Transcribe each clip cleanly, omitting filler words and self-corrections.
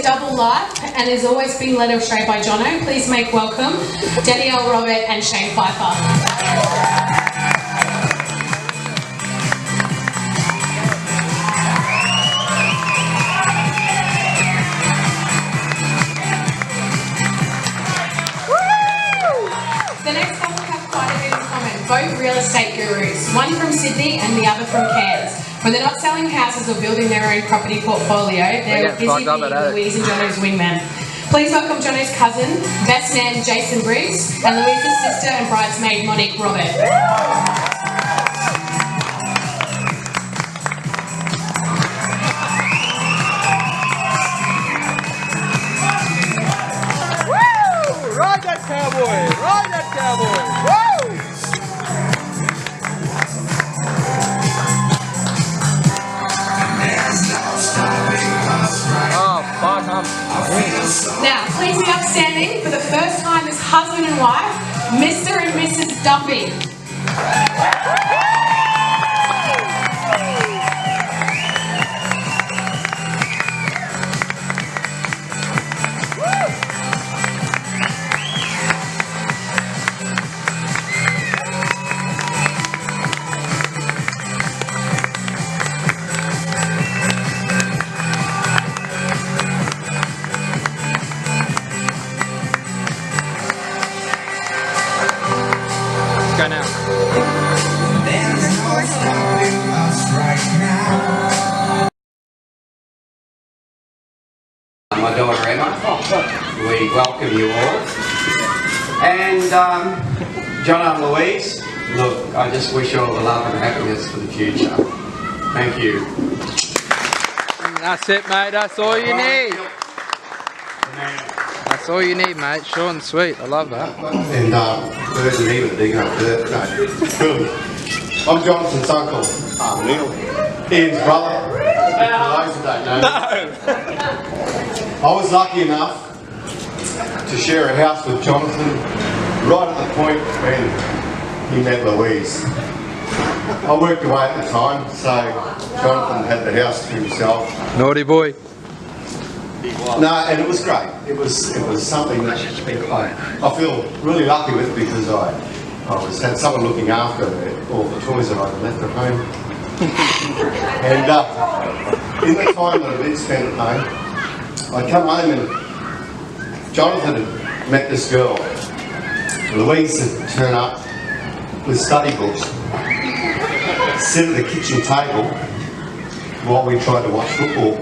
a double life and is always being led astray by Jono. Please make welcome Danielle, Robert and Shane Pfeiffer. The next couple have quite a bit in common, both real estate gurus, one from Sydney and the other from Cairns. When they're not selling houses or building their own property portfolio, they're busy being Louise and Jono's wingman. Please welcome Jono's cousin, best man Jason Briggs, and Louise's sister and bridesmaid Monique Robert. Ride that cowboy! Ride that cowboy! Woo! Oh, fuck, Now, please be upstanding for the first time as husband and wife, Mr. and Mrs. Duffy. Go now. My daughter Emma, we welcome you all. And John and Louise, look, I just wish you all the love and happiness for the future. Thank you. That's it, mate. That's all you need. That's all you need, mate. Short and sweet. I love that. And Bert and Eva, they're going to Bert. No, I'm Jonathan's uncle, Neil. Ian's brother. For those who don't know. I was lucky enough to share a house with Jonathan right at the point when he met Louise. I worked away at the time, so Jonathan had the house to himself. Naughty boy. No, and it was great. It was something that I feel really lucky with because I had someone looking after all the toys that I'd left at home. And in the time that I did spend at home, I'd come home and Jonathan had met this girl. Louise had turned up with study books, sit at the kitchen table while we tried to watch football.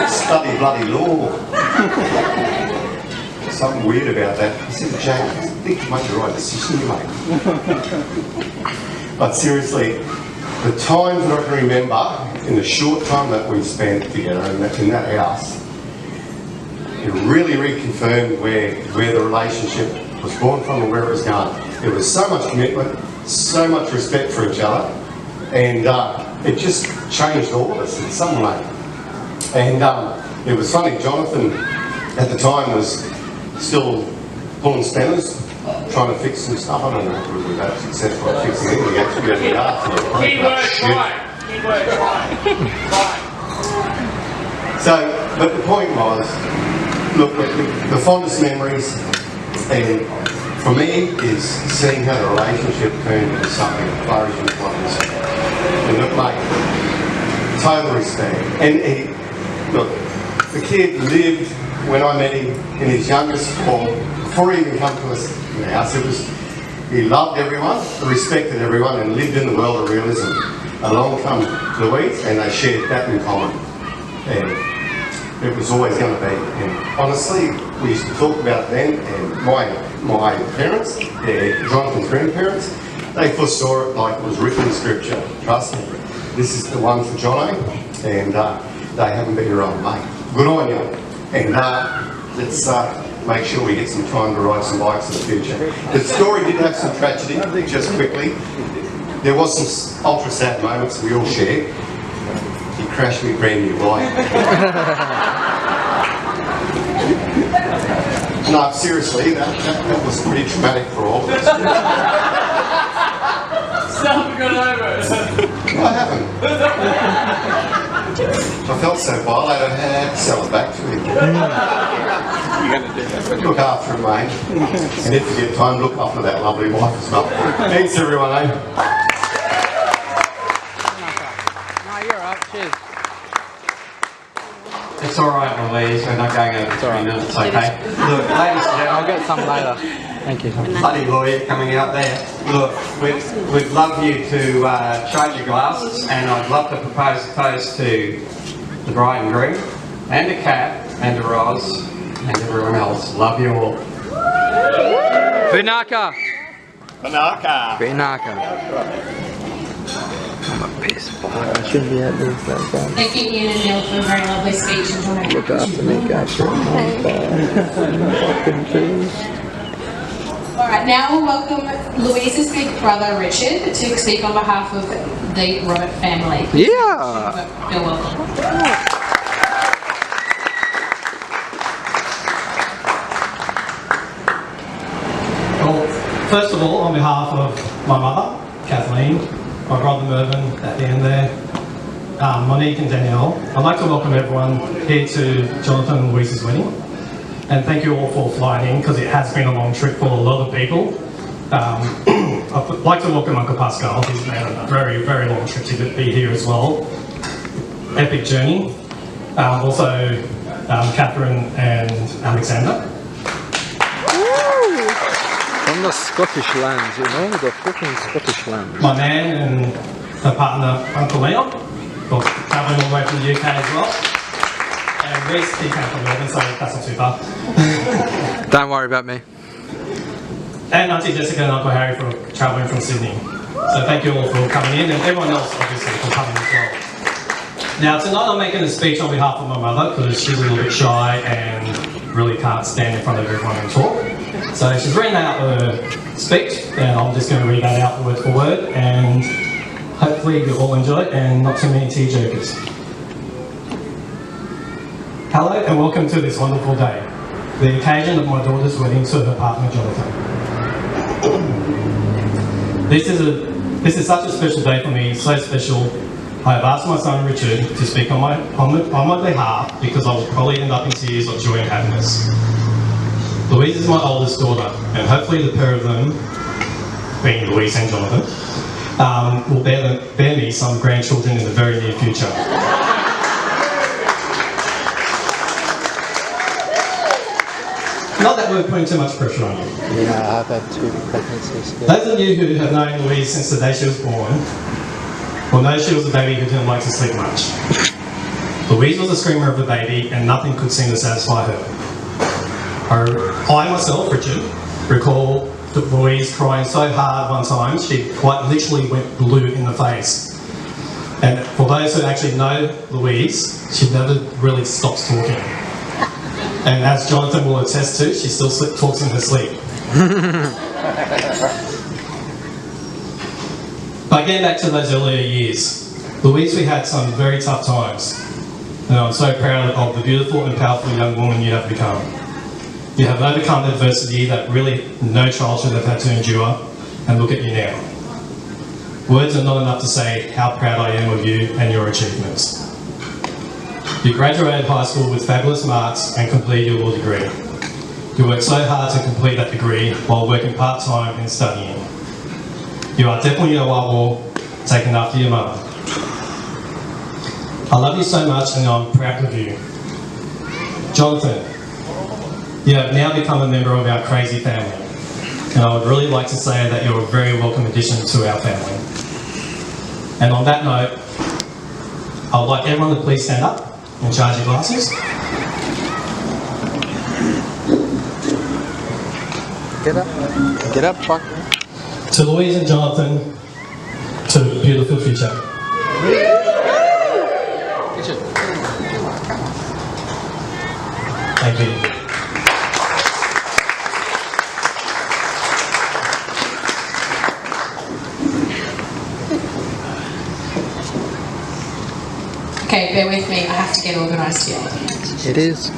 Study bloody law. Something weird about that. I said, Jack, I think you made the right decision you made. But seriously, the times that I can remember in the short time that we spent together in that house, it really reconfirmed where the relationship was born from and where it was going. There was so much commitment, so much respect for each other, and it just changed all of us in some way. And it was funny, Jonathan at the time was still pulling spanners, trying to fix some stuff. I don't know if we were that successful at fixing anything, actually had the art for it. Keyword right. So, but the point was, look, the fondest memories, and for me, is seeing how the relationship turned into something flourishing like this. And look, mate, total respect. And look, the kid lived, when I met him, in his youngest form, before he even come to us in the house, he loved everyone, respected everyone, and lived in the world of realism. Along come Louise, and they shared that in common. And it was always going to be. And honestly, we used to talk about it then, and my parents, Jonathan's grandparents, they foresaw it like it was written in scripture. Trust me. This is the one for Jono, and they haven't been your own mate. Good on you. And let's make sure we get some time to ride some bikes in the future. The story did have some tragedy, just quickly. There was some ultra sad moments we all shared. He crashed me a brand new bike. No, seriously, that was pretty traumatic for all of us. Still haven't got over it. I haven't. I felt so violated, I had to sell it back to him. Look after him, mate. And if you get time, look after that lovely wife as well. Thanks, everyone, eh? No, you're alright. Cheers. It's alright, Louise, we're not going over 3 minutes, okay? Look, ladies and I'll gentlemen, get some later. Thank you. bloody lawyer coming out there. Look, we'd love you to charge your glasses, and I'd love to propose a toast to the bride and groom, and to Kat, and to Roz, and everyone else. Love you all. Vinaka. Banaka. Vinaka. I'm a piss bag. I shouldn't be at this. Thank you, Ian and Neil, for a very lovely speech and donation. Look after me, Alright, now we'll welcome Louise's big brother Richard to speak on behalf of the Robert family. Yeah. You're welcome. Well, first of all, on behalf of my mother, Kathleen, my brother Mervyn at the end there, Monique and Danielle, I'd like to welcome everyone here to Jonathan and Louise's wedding. And thank you all for flying in, because it has been a long trip for a lot of people. I'd like to welcome Uncle Pascal. He's made a very, very long trip to be here as well. Epic journey. Also, Catherine and Alexander. From the Scottish lands, you know, the fucking Scottish lands. My man and her partner, Uncle Leon, got travelling all the way from the UK as well. And Reese, he came from Melbourne, so that's not too far. Don't worry about me. And Auntie Jessica and Uncle Harry for travelling from Sydney. So thank you all for coming in, and everyone else obviously for coming as well. Now tonight I'm making a speech on behalf of my mother, because she's a little bit shy and really can't stand in front of everyone and talk. So she's written out a speech, and I'm just going to read that out word for word, and hopefully you all enjoy it and not too many tearjerkers. Hello and welcome to this wonderful day, the occasion of my daughter's wedding to her partner Jonathan. This is such a special day for me, so special. I have asked my son Richard to speak on my behalf, because I will probably end up in tears of joy and happiness. Louise is my oldest daughter, and hopefully the pair of them, being Louise and Jonathan, will bear me some grandchildren in the very near future. Not that we're putting too much pressure on you. Yeah, I've had 2 pregnancies. Those of you who have known Louise since the day she was born will know she was a baby who didn't like to sleep much. Louise was a screamer of a baby, and nothing could seem to satisfy her. I myself, Richard, recall Louise crying so hard one time she quite literally went blue in the face. And for those who actually know Louise, she never really stops talking. And as Jonathan will attest to, she still talks in her sleep. But getting back to those earlier years, Louise, we had some very tough times. And I'm so proud of the beautiful and powerful young woman you have become. You have overcome adversity that really no child should have had to endure, and look at you now. Words are not enough to say how proud I am of you and your achievements. You graduated high school with fabulous marks and completed your law degree. You worked so hard to complete that degree while working part-time and studying. You are definitely a Wawo, taken after your mother. I love you so much and I'm proud of you. Jonathan, you have now become a member of our crazy family, and I would really like to say that you're a very welcome addition to our family. And on that note, I would like everyone to please stand up and charge your glasses. Get up, fuck. To Louise and Jonathan, to a beautiful future. Thank you. Okay, bear with me, I have to get organised here. It is.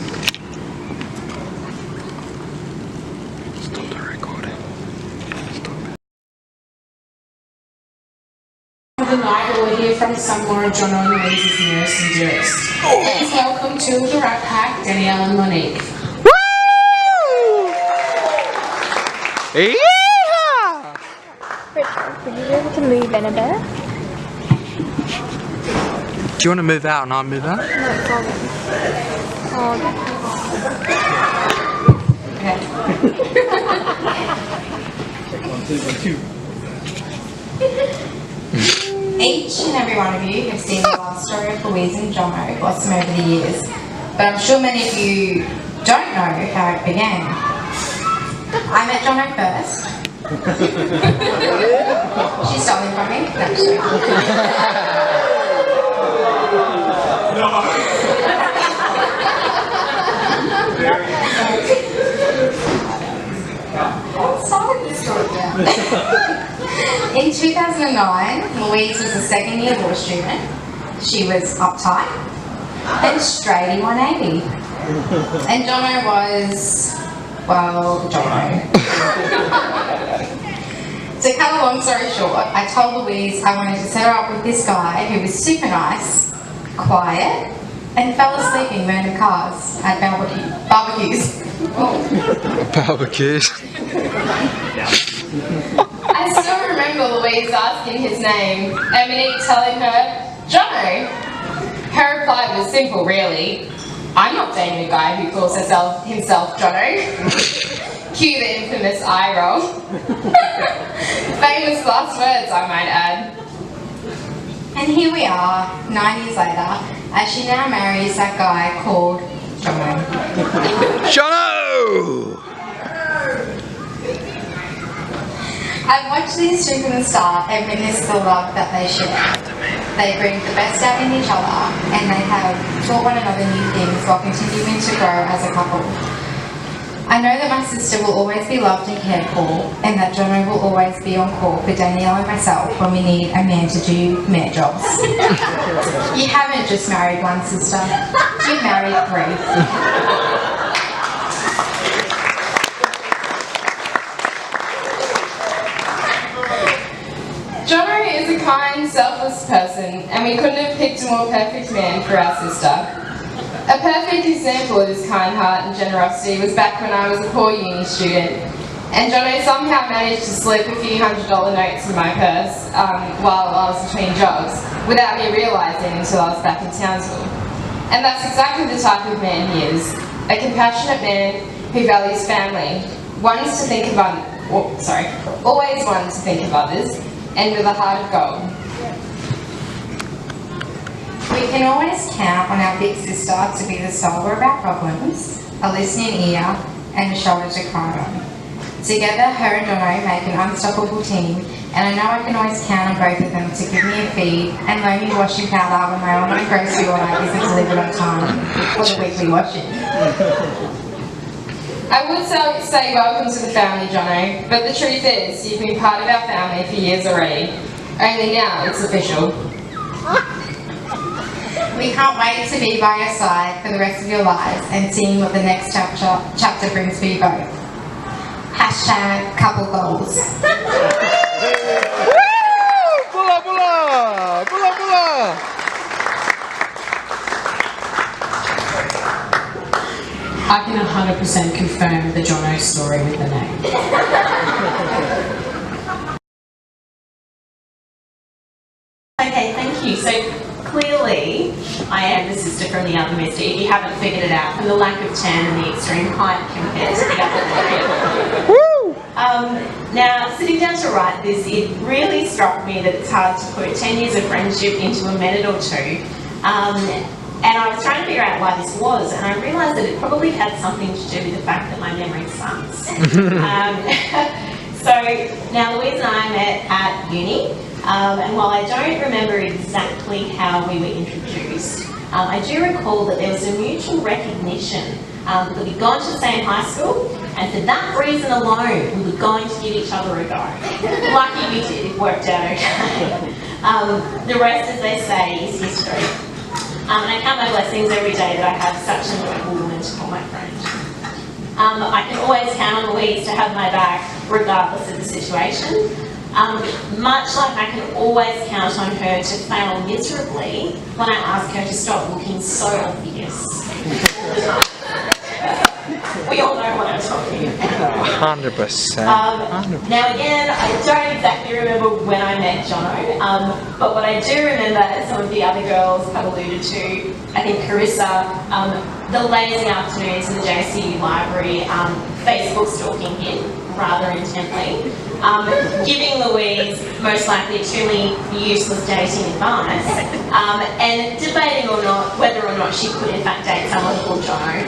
the night we'll hear from some more of John and Louise's nearest and dearest. Please welcome two of the Rat Pack, Danielle and Monique. Yeehaw! Would you be able to move in a bit? Do you want to move out and I move out? No, it's all good. Oh, Each and every one of you have seen the love story of Louise and Jono blossom over the years, but I'm sure many of you don't know how it began. I met Jono first. She stole him from me. No, I'm just What started this story? In 2009, Louise was a second-year law student. She was uptight and straight in 180. And Jono was, well, Jono. To cut a long story short, I told Louise I wanted to set her up with this guy who was super nice, quiet, and fell asleep in random cars at barbecues. Barbecues. I still remember Louise asking his name and Monique telling her, Jono. Her reply was simple, really. I'm not dating a guy who calls himself Jono. Cue the infamous eye roll. Famous last words, I might add. And here we are, 9 years later, as she now marries that guy called Jono. Jono! I've watched these two from the start and witnessed the love that they share. They bring the best out in each other and they have taught one another new things while continuing to grow as a couple. I know that my sister will always be loved and cared for and that Jono will always be on call for Danielle and myself when we need a man to do man jobs. You haven't just married one sister, you married three. Jono is a kind, selfless person, and we couldn't have picked a more perfect man for our sister. A perfect example of his kind heart and generosity was back when I was a poor uni student, and Jono somehow managed to slip a few $100 notes in my purse while I was between jobs, without me realising until I was back in Townsville. And that's exactly the type of man he is, a compassionate man who values family, always one to think of others, and with a heart of gold. We can always count on our big sister to be the solver of our problems, a listening ear, and a shoulder to cry on. Together, her and Jono make an unstoppable team, and I know I can always count on both of them to give me a feed and loan me washing powder when my online grocery order isn't delivered on time for the weekly washing. I would say welcome to the family, Jono, but the truth is, you've been part of our family for years already. Only now it's official. We can't wait to be by your side for the rest of your lives and seeing what the next chapter brings for you both. Hashtag couple goals. Bula bula! Bula bula! I can 100% confirm the Jono story with the name. Okay, thank you. So clearly, I am the sister from the other mister, if you haven't figured it out, from the lack of tan and the extreme height compared to the other two. Now, sitting down to write this, it really struck me that it's hard to put 10 years of friendship into a minute or two. And I was trying to figure out why this was, and I realised that it probably had something to do with the fact that my memory sucks. So now Louise and I met at uni, and while I don't remember exactly how we were introduced, I do recall that there was a mutual recognition that we'd gone to the same high school, and for that reason alone, we were going to give each other a go. Lucky we did, it worked out okay. The rest, as they say, is history. And I count my blessings every day that I have such an incredible woman to call my friend. I can always count on Louise to have my back regardless of the situation. Much like I can always count on her to fail miserably when I ask her to stop looking so obvious. We all know what I'm talking about. 100%. Now again, I don't exactly remember when I met Jono, but what I do remember, as some of the other girls have alluded to, I think Carissa, the lazy afternoons in the JCU library, Facebook stalking him rather intently, giving Louise most likely truly useless dating advice, and debating or not whether or not she could in fact date someone called Jono.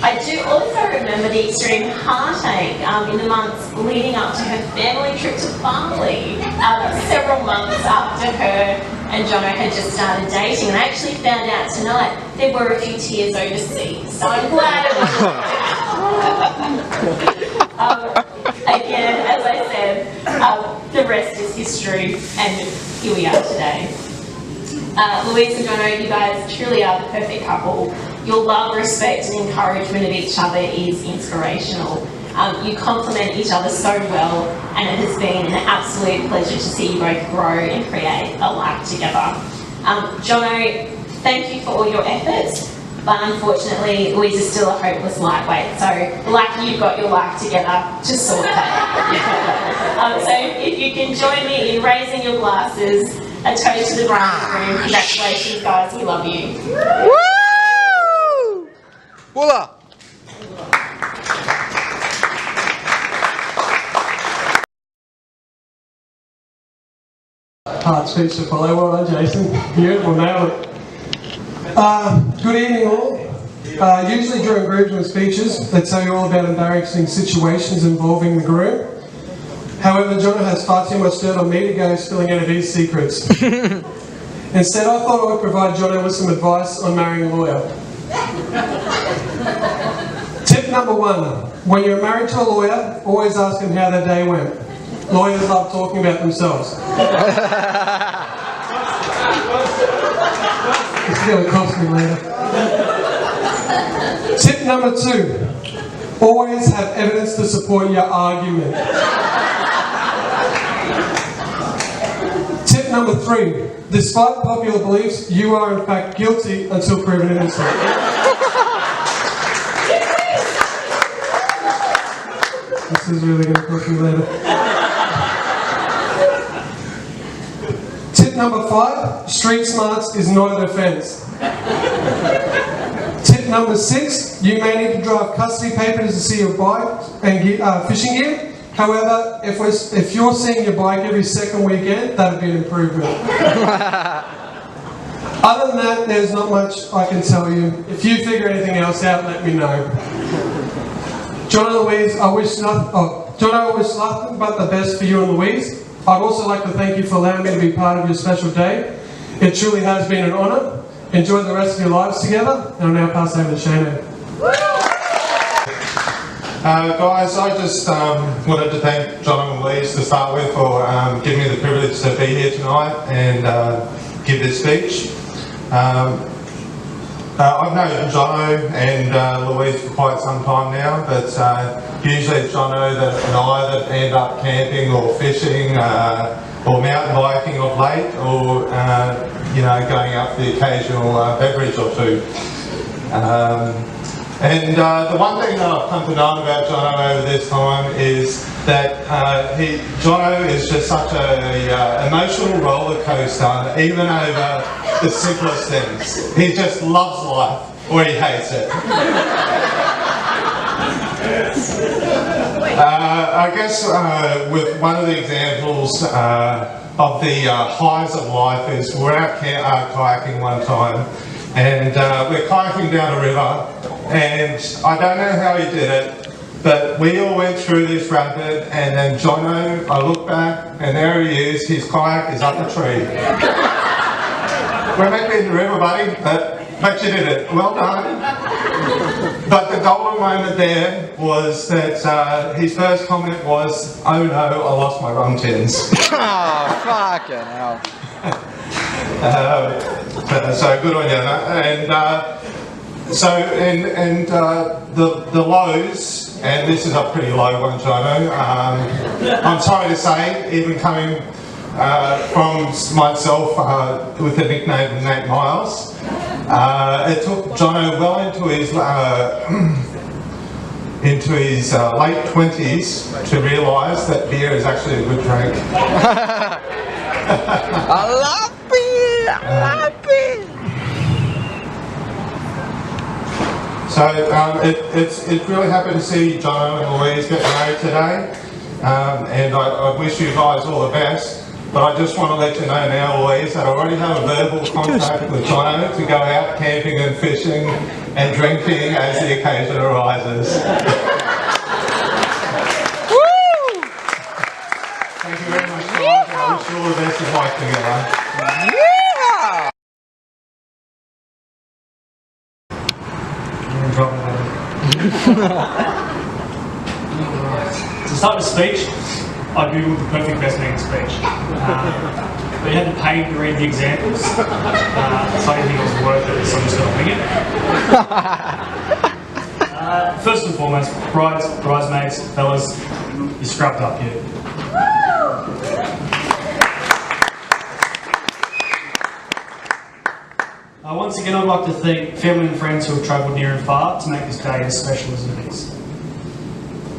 I do also remember the extreme heartache in the months leading up to her family trip to Bali, several months after her and Jono had just started dating. And I actually found out tonight there were a few tears overseas, so I'm glad it was. Again, as I said, the rest is history, and here we are today. Louise and Jono, you guys truly are the perfect couple. Your love, respect and encouragement of each other is inspirational. You complement each other so well, and it has been an absolute pleasure to see you both grow and create a life together. Jono, thank you for all your efforts, but unfortunately Louise is still a hopeless lightweight, so lucky you've got your life together to sort that. So if you can join me in raising your glasses, a toast to the bride and groom. Congratulations guys, we love you. Woo! Woola! Hard speech to follow. Well done, Jason. Beautiful, nailed it. Good evening, all. Usually during groomsmen speeches, they tell you all about embarrassing situations involving the groom. However, Jono has far too much dirt on me to go spilling out of his secrets. Instead, I thought I would provide Jono with some advice on marrying a lawyer. Tip number 1. When you're married to a lawyer, always ask them how their day went. Lawyers love talking about themselves. It's going to cost me later. Tip number 2. Always have evidence to support your argument. Tip number 3. Despite popular beliefs, you are in fact guilty until proven innocent. This is really going to cost me later. Tip number 5. Street smarts is not an offence. Tip number 6. You may need to drive custody papers to see your bike and fishing gear. However, if you're seeing your bike every second weekend, that would be an improvement. Other than that, there's not much I can tell you. If you figure anything else out, let me know. John and Louise, I wish nothing but the best for you and Louise. I'd also like to thank you for allowing me to be part of your special day. It truly has been an honour. Enjoy the rest of your lives together, and I'll now pass over to Shane. Guys, I just wanted to thank John and Louise to start with for giving me the privilege to be here tonight and give this speech. I've known Jono and Louise for quite some time now, but usually it's Jono and I that end up camping or fishing or mountain biking of late, or you know, going out for the occasional beverage or two. And the one thing that I've come to know about Jono over this time is that Jono is just such a emotional roller coaster, even over the simplest things. He just loves life, or he hates it. I guess with one of the examples of the highs of life is we're out kayaking one time, and we're kayaking down a river. And I don't know how he did it, but we all went through this rapid, and then Jono, I look back, and there he is, his kayak is up a tree. We're meant to be in the river, buddy, but you did it. Well done. But the golden moment there was that his first comment was, "Oh no, I lost my rum tins." Oh, fucking hell. So good on you. And The lows, and this is a pretty low one, Jono. I'm sorry to say, even coming from myself with the nickname of Nate Miles, it took Jono well into his late 20s to realise that beer is actually a good drink. I love beer! I love beer! So it's really happy to see Jono and Louise get married today, and I wish you guys all the best. But I just want to let you know now, Louise, that I already have a verbal contact with Jono to go out camping and fishing and drinking as the occasion arises. Thank you very much, guys, and I wish you all the best of life together. To start the speech, I googled the perfect best man speech. But you had to pay to read the examples, so I didn't think it was worth it, so I'm just going to wing it. First and foremost, bridesmaids, fellas, you scrubbed up here. Once again, I'd like to thank family and friends who have travelled near and far to make this day as special as it is.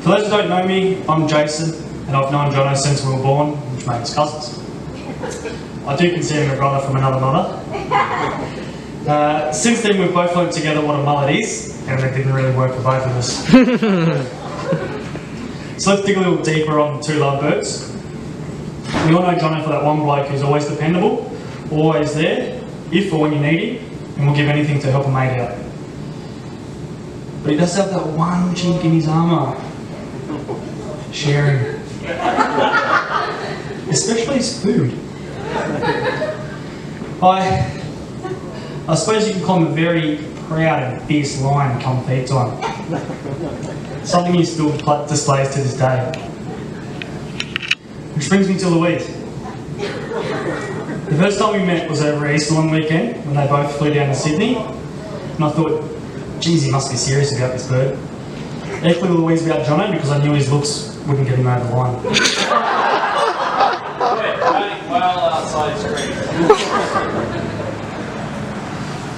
For those who don't know me, I'm Jason, and I've known Jono since we were born, which made us cousins. I do consider him a brother from another mother. Since then, we've both learned together what a mullet is, and it didn't really work for both of us. So let's dig a little deeper on Two Lovebirds. We all know Jono for that one bloke who's always dependable, always there, if or when you need him, and will give anything to help a mate out. But he does have that one chink in his armour. Sharing. Especially his food. I suppose you can call him a very proud and fierce lion come feed time. Something he still displays to this day. Which brings me to Louise. The first time we met was over Easter long weekend when they both flew down to Sydney, and I thought, geez, he must be serious about this bird. Equally Louise about Jono because I knew his looks wouldn't get him over the line. Well outside screen.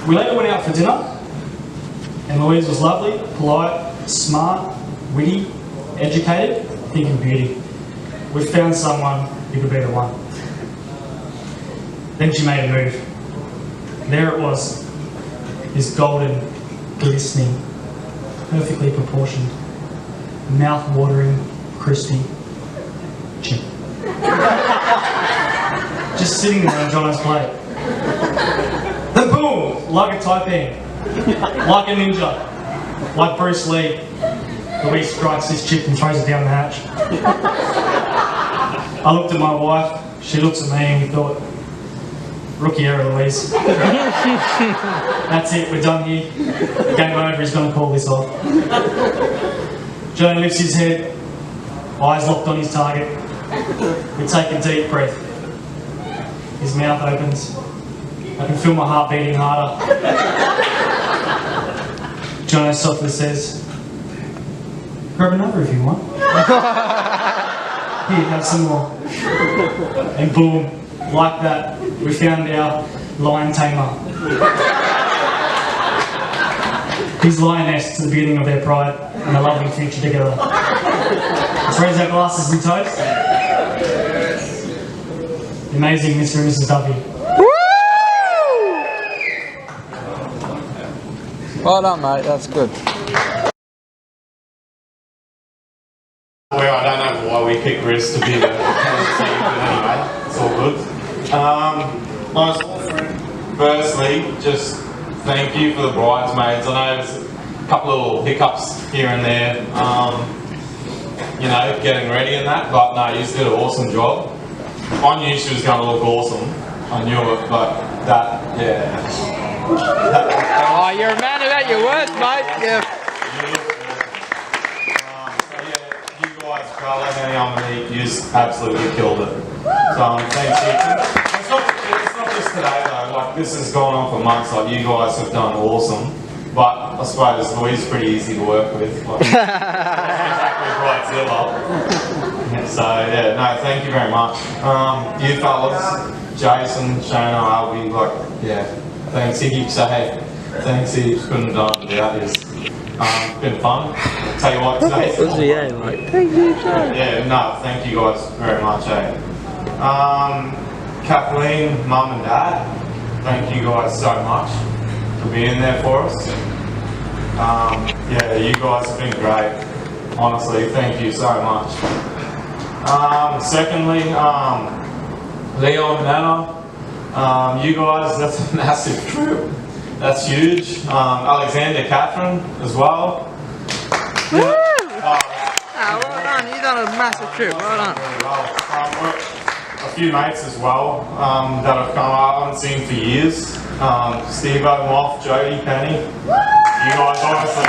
We later went out for dinner, and Louise was lovely, polite, smart, witty, educated, thinking beauty. We found someone who could be the one. Then she made a move. There it was, this golden, glistening, perfectly proportioned, mouth-watering, crispy chip. Just sitting there on Jono's plate. Then boom! Like a Taipan, like a ninja, like Bruce Lee, Louise strikes this chip and throws it down the hatch. I looked at my wife, she looks at me, and we thought, rookie error, Louise. That's it, we're done here. Game over, he's going to call this off. Jono lifts his head, eyes locked on his target. We take a deep breath. His mouth opens. I can feel my heart beating harder. Jono softly says, grab another if you want. Here, have some more. And boom, like that, we found our lion tamer. His lioness to the beginning of their pride and a lovely future together. Let's raise our glasses and toast. The amazing Mr. and Mrs. Duffy. Well done, mate. That's good. Well, I don't know why we picked Chris to be the tenancy, but anyway, it's all good. Firstly, just thank you for the bridesmaids. I know there's a couple of little hiccups here and there, you know, getting ready and that, but no, you did an awesome job. I knew she was going to look awesome. I knew it, but that, yeah. Oh, you're a man about your words, mate. Yeah. Carla, Danny, you absolutely killed it. So thanks, Ethan. It's not just today though, like this has gone on for months, like you guys have done awesome. But I suppose Louise is pretty easy to work with. Like, exactly Bridezilla. So yeah, no, thank you very much. You fellas, Jason, Shana, Albie, like, yeah, thanks heaps. So hey, thanks heaps. Couldn't have done it without this. Been fun. Tell you what, today. Yeah, no, thank you guys very much. Kathleen, Mum and Dad, thank you guys so much for being there for us. Yeah, you guys have been great. Honestly, thank you so much. Secondly, Leon and Anna, you guys, that's a massive trip. That's huge. Alexander, Catherine as well. Woo! Well done, you've done a massive trip, well done. A few mates as well that have come up, I haven't seen for years. Steve Moff, Jody, Penny. You guys honestly.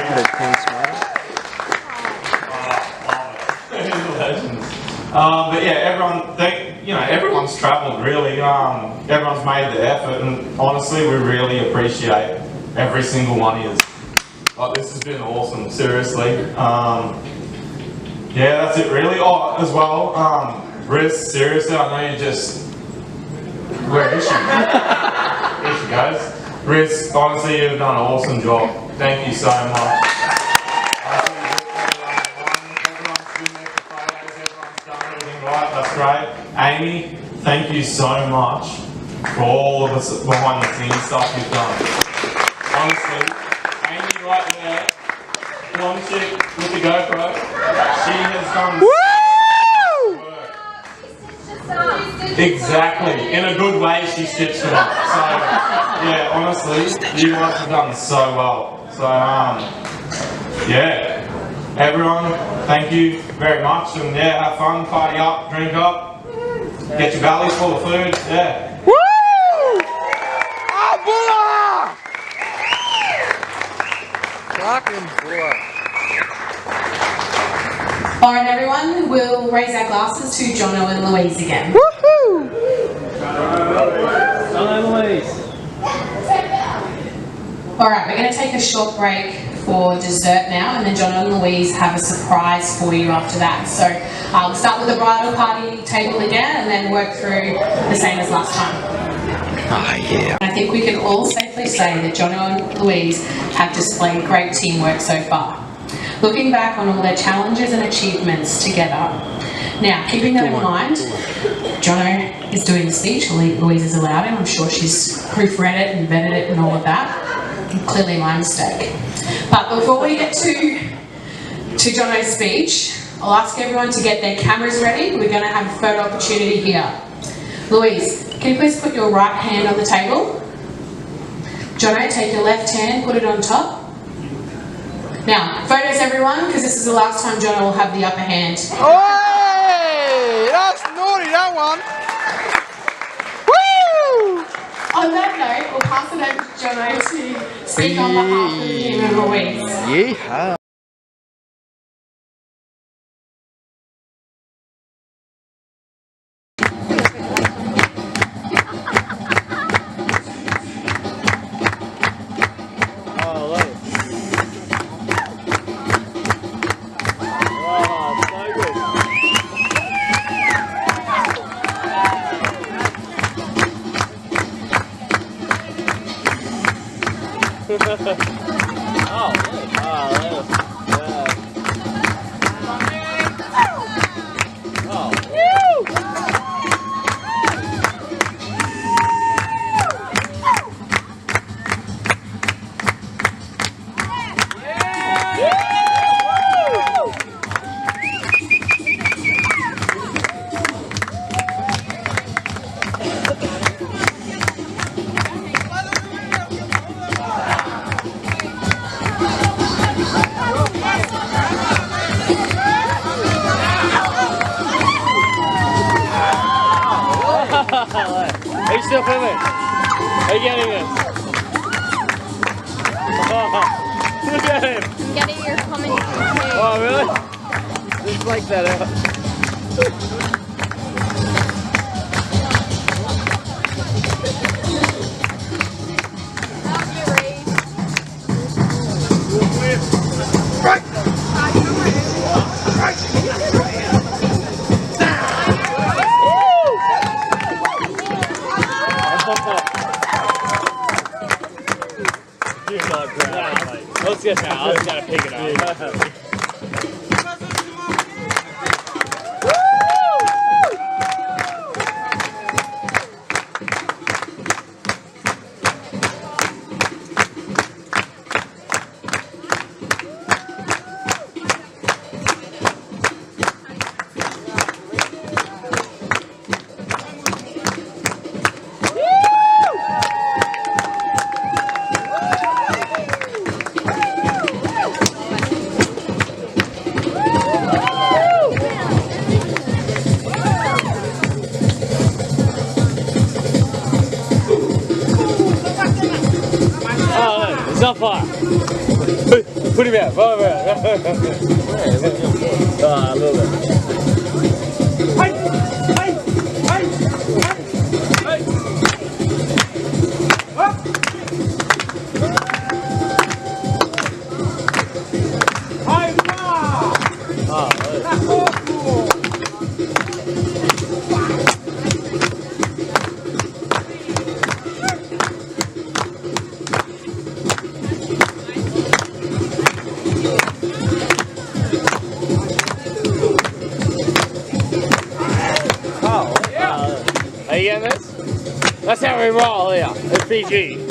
Legends. But yeah, everyone's travelled really. Everyone's made the effort, and honestly, we really appreciate every single one of you. Like, this has been awesome, seriously. Yeah, that's it really. Oh, as well, Riz, seriously, I know you just... Where is she? Here she goes. Riz, honestly, you've done an awesome job. Thank you so much. That's great. Amy, thank you so much for all of the behind the scenes stuff you've done. Honestly, Amy right there, blonde chick with the GoPro, she has done work. Exactly. In a good way, she stitched it up. So, yeah, honestly, you guys have done so well. So, yeah. Everyone, thank you very much, and yeah, have fun, party up, drink up, get your bellies full of food, yeah. Woo! Oh, Bulla! Fucking Bulla. Alright everyone, we'll raise our glasses to Jono and Louise again. Woohoo! Jono and Louise. Alright, we're going to take a short break for dessert now, and then John and Louise have a surprise for you after that. So we'll start with the bridal party table again and then work through the same as last time. Oh yeah. I think we can all safely say that John and Louise have displayed great teamwork so far. Looking back on all their challenges and achievements together. Now, keeping that in mind, Jono is doing the speech, Louise has allowed him. I'm sure she's proofread it and vetted it and all of that. Clearly my mistake. But before we get to Jono's speech, I'll ask everyone to get their cameras ready. We're going to have a photo opportunity here. Louise, can you please put your right hand on the table? Jono, take your left hand, put it on top. Now, photos everyone, because this is the last time Jono will have the upper hand. Hey, that's naughty, that one. Woo! On that note, we'll pass it over to Jono to speak on behalf of him and Louise. Yeah. Are you still filming? Are you getting this? Oh, look at him! I'm getting your comments too. Oh, really? Just like that out. Someone's got to pick it up. It's not far. Put him out. Far out. A little bit. Are you getting this? That's how we roll here at PG.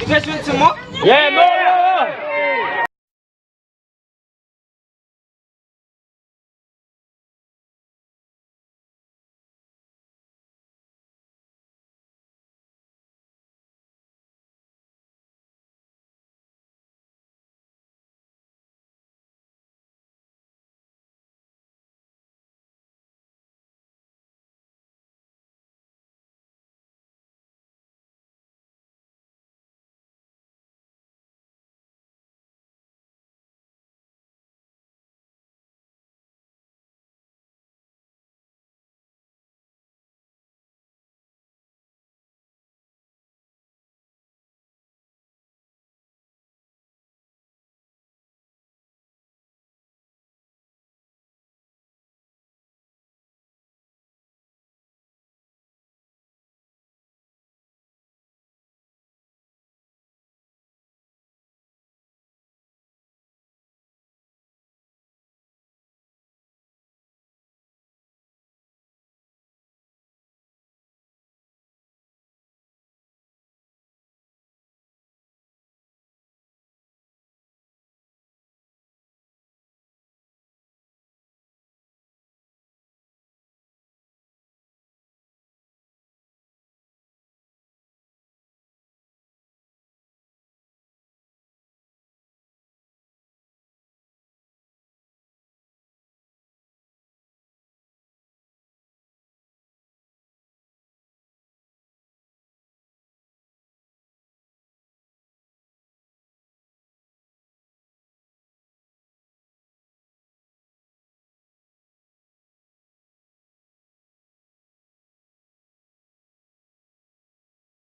You guys want some more? Yeah, more.